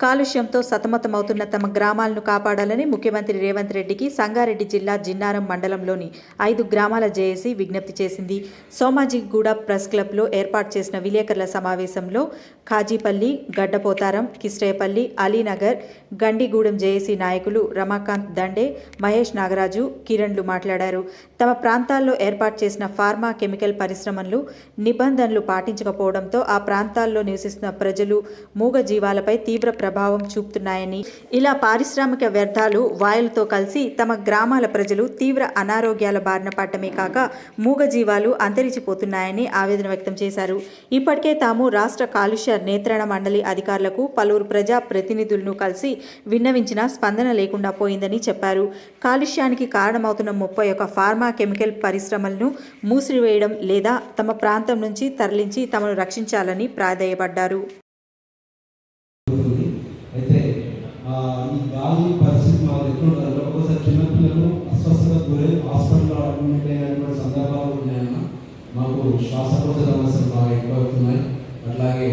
కాలుష్యంతో సతమతమవుతున్న తమ గ్రామాలను కాపాడాలని ముఖ్యమంత్రి రేవంత్ రెడ్డికి సంగారెడ్డి జిల్లా జిన్నారం మండలంలోని 5 గ్రామాల జేఏసీ విజ్ఞప్తి చేసింది. సోమాజిగూడ ప్రెస్ క్లబ్లో ఏర్పాటు చేసిన విలేకరుల సమావేశంలో ఖాజీపల్లి, గడ్డపోతారం, కిస్రేపల్లి, అలీనగర్, గండిగూడెం జేఏసీ నాయకులు రమాకాంత్ దండే, మహేష్ నాగరాజు, కిరణ్లు మాట్లాడారు. తమ ప్రాంతాల్లో ఏర్పాటు చేసిన ఫార్మా కెమికల్ పరిశ్రమలు నిబంధనలు పాటించకపోవడంతో ఆ ప్రాంతాల్లో నివసిస్తున్న ప్రజలు, మూగ జీవాలపై తీవ్ర ప్రభావం చూపుతున్నాయని, ఇలా పారిశ్రామిక వ్యర్థాలు వాయులతో కలిసి తమ గ్రామాల ప్రజలు తీవ్ర అనారోగ్యాల బారిన పడటమే కాక మూగజీవాలు అంతరించిపోతున్నాయని ఆవేదన వ్యక్తం చేశారు. ఇప్పటికే తాము రాష్ట్ర కాలుష్య నియంత్రణ మండలి అధికారులకు పలువురు ప్రజా ప్రతినిధులను కలిసి విన్నవించినా స్పందన లేకుండా పోయిందని చెప్పారు. కాలుష్యానికి కారణమవుతున్న 31 ఫార్మా కెమికల్ పరిశ్రమలను మూసివేయడం లేదా తమ ప్రాంతం నుంచి తరలించి తమను రక్షించాలని ప్రాధేయపడ్డారు. అయితే ఈ గాలి పరిస్థితి మా దగ్గర ఉండాలి. ఒకసారి చిన్నపిల్లలు అస్వస్థతకు గురై హాస్పిటల్లో అడ్మిట్ అయినటువంటి సందర్భాలు ఉన్నాయన్న. మాకు శ్వాసకోశ సమస్యలు బాగా ఎక్కువ అవుతున్నాయి. అట్లాగే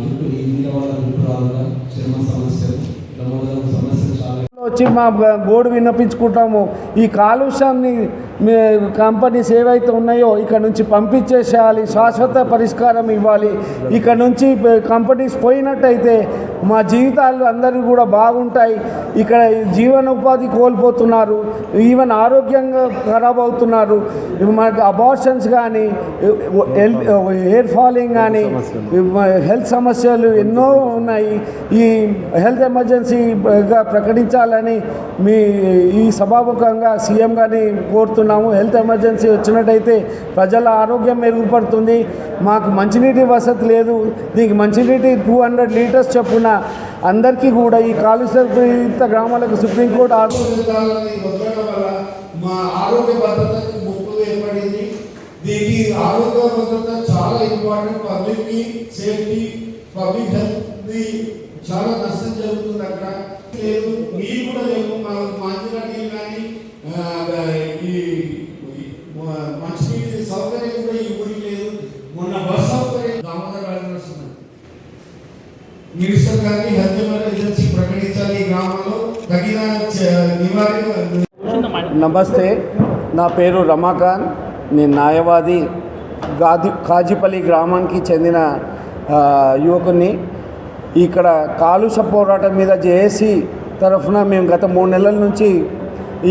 జుట్టు ఈ నీళ్ళ వల్ల జుట్టు రావడం, చర్మ సమస్యలు, ఇట్లా మొదలైన సమస్యలు చాలా వచ్చి మా గోడు విన్నపించుకుంటాము. ఈ కాలుష్యాన్ని కంపెనీస్ ఏవైతే ఉన్నాయో ఇక్కడ నుంచి పంపించేసేయాలి, శాశ్వత పరిష్కారం ఇవ్వాలి. ఇక్కడ నుంచి కంపెనీస్ పోయినట్టయితే మా జీవితాలు అందరూ కూడా బాగుంటాయి. ఇక్కడ జీవనోపాధి కోల్పోతున్నారు, ఈవెన్ ఆరోగ్యంగా ఖరాబ్ అవుతున్నారు. మనకు అబార్షన్స్ కానీ, హెయిర్ ఫాలింగ్ కానీ, హెల్త్ సమస్యలు ఎన్నో ఉన్నాయి. ఈ హెల్త్ ఎమర్జెన్సీగా ప్రకటించాలని ఈ సభాముఖంగా సీఎం గారిని కోరుతున్నాము. హెల్త్ ఎమర్జెన్సీ వచ్చినట్టయితే ప్రజల ఆరోగ్యం మెరుగుపడుతుంది. మాకు మంచినీటి వసతి లేదు. దీనికి మంచినీటి 200 లీటర్స్ చొప్పున అందరికీ కూడా ఈ కాలుష్య గ్రామాలకు సుప్రీంకోర్టు మా ఆరోగ్య భద్రతకు ముప్పు ఏర్పడింది. దీనికి ఆరోగ్య భద్రత చాలా important. Public safety, public health చాలా నష్టం జరుగుతుంది. అక్కడ లేదు, నీళ్ళు కూడా లేవు. మంచిగా నీళ్ళు కానీ ఈ మంచినీటి సౌకర్యం కూడా ఈ ఊరికి లేదు. మొన్న బస్ సౌకర్యం దామోదర్ ఉన్నాయి. మినిస్టర్ గారిని హెల్త్ ఎమర్జెన్సీ ప్రకటించాలి. ఈ గ్రామంలో తగిన నివారణ. నమస్తే, నా పేరు రమాకాంత్. నేను న్యాయవాది, ఖాజీపల్లి గ్రామానికి చెందిన యువకుని. ఇక్కడ కాలుష్య పోరాటం మీద జేఏసీ తరఫున మేము గత 3 నెలల నుంచి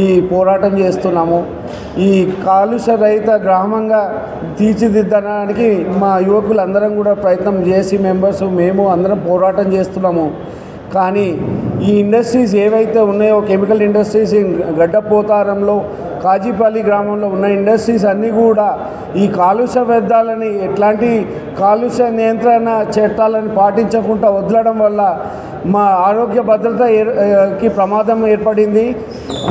ఈ పోరాటం చేస్తున్నాము. ఈ కాలుష్య రహిత గ్రామంగా తీర్చిదిద్దడానికి మా యువకులందరం కూడా ప్రయత్నం చేసి మెంబర్స్ మేము అందరం పోరాటం చేస్తున్నాము. కానీ ఈ ఇండస్ట్రీస్ ఏవైతే ఉన్నాయో, కెమికల్ ఇండస్ట్రీస్ గడ్డపోతారంలో, ఖాజీపల్లి గ్రామంలో ఉన్న ఇండస్ట్రీస్ అన్నీ కూడా ఈ కాలుష్య వ్యర్థాలని, ఎట్లాంటి కాలుష్య నియంత్రణ చట్టాలను పాటించకుండా వదలడం వల్ల మా ఆరోగ్య భద్రతకి ప్రమాదం ఏర్పడింది.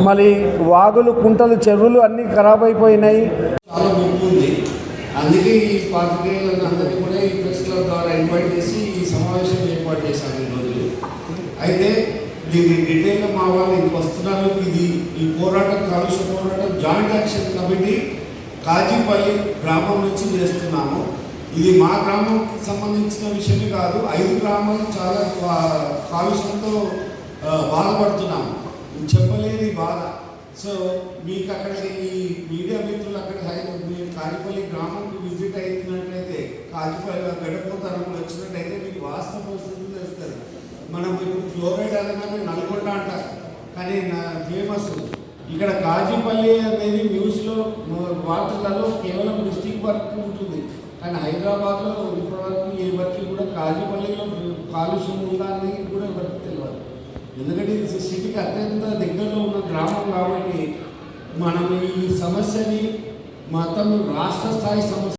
మళ్ళీ వాగులు, కుంటలు, చెరువులు అన్నీ ఖరాబ్ అయిపోయినాయి. చాలా ముప్పు ఉంది. అందుకే ఈ పాత్రికేయులను అందరినీ కూడా ఈ ప్రెస్ క్లబ్ ద్వారా ఇన్వైట్ చేసి ఈ సమావేశం ఏర్పాటు చేశాను ఈ రోజు. అయితే దీన్ని డీటెయిల్గా మా వాళ్ళు ఇంటికి వస్తున్నారు. ఈ పోరాటం, కాలుష్య పోరాటం జాయింట్ యాక్షన్ కమిటీ ఖాజీపల్లి గ్రామం నుంచి చేస్తున్నాము. ఇది మా గ్రామంకి సంబంధించిన విషయమే కాదు, 5 గ్రామాలు చాలా కాలుష్యంతో బాధపడుతున్నాము. చెప్పలేని బాధ. సో మీకు అక్కడికి ఈ మీడియా మిత్రులు అక్కడ మీరు ఖాజీపల్లి గ్రామంకి విజిట్ అయినట్లయితే, ఖాజీపల్లి గడపోతారని వచ్చినట్టయితే మీకు వాస్తవ పరిస్థితులు తెలుస్తుంది. మనం ఇప్పుడు ఫ్లోరైడ్ అనగానే నల్గొండ అంటారు, కానీ ఫేమస్ ఇక్కడ ఖాజీపల్లి అనేది న్యూస్లో, వార్తలలో కేవలం డిస్ట్రిక్ట్ వర్క్ ఉంటుంది. కానీ హైదరాబాద్లో ఇప్పటివరకు ఏ వర్క్ కూడా ఖాజీపల్లిలో కాలుష్యం ఉందా అనేది కూడా ఎవరికి తెలియదు. ఎందుకంటే ఇది సిటీకి అత్యంత దగ్గరలో ఉన్న గ్రామం కాబట్టి మనం ఈ సమస్యని మొత్తం రాష్ట్ర స్థాయి సమస్య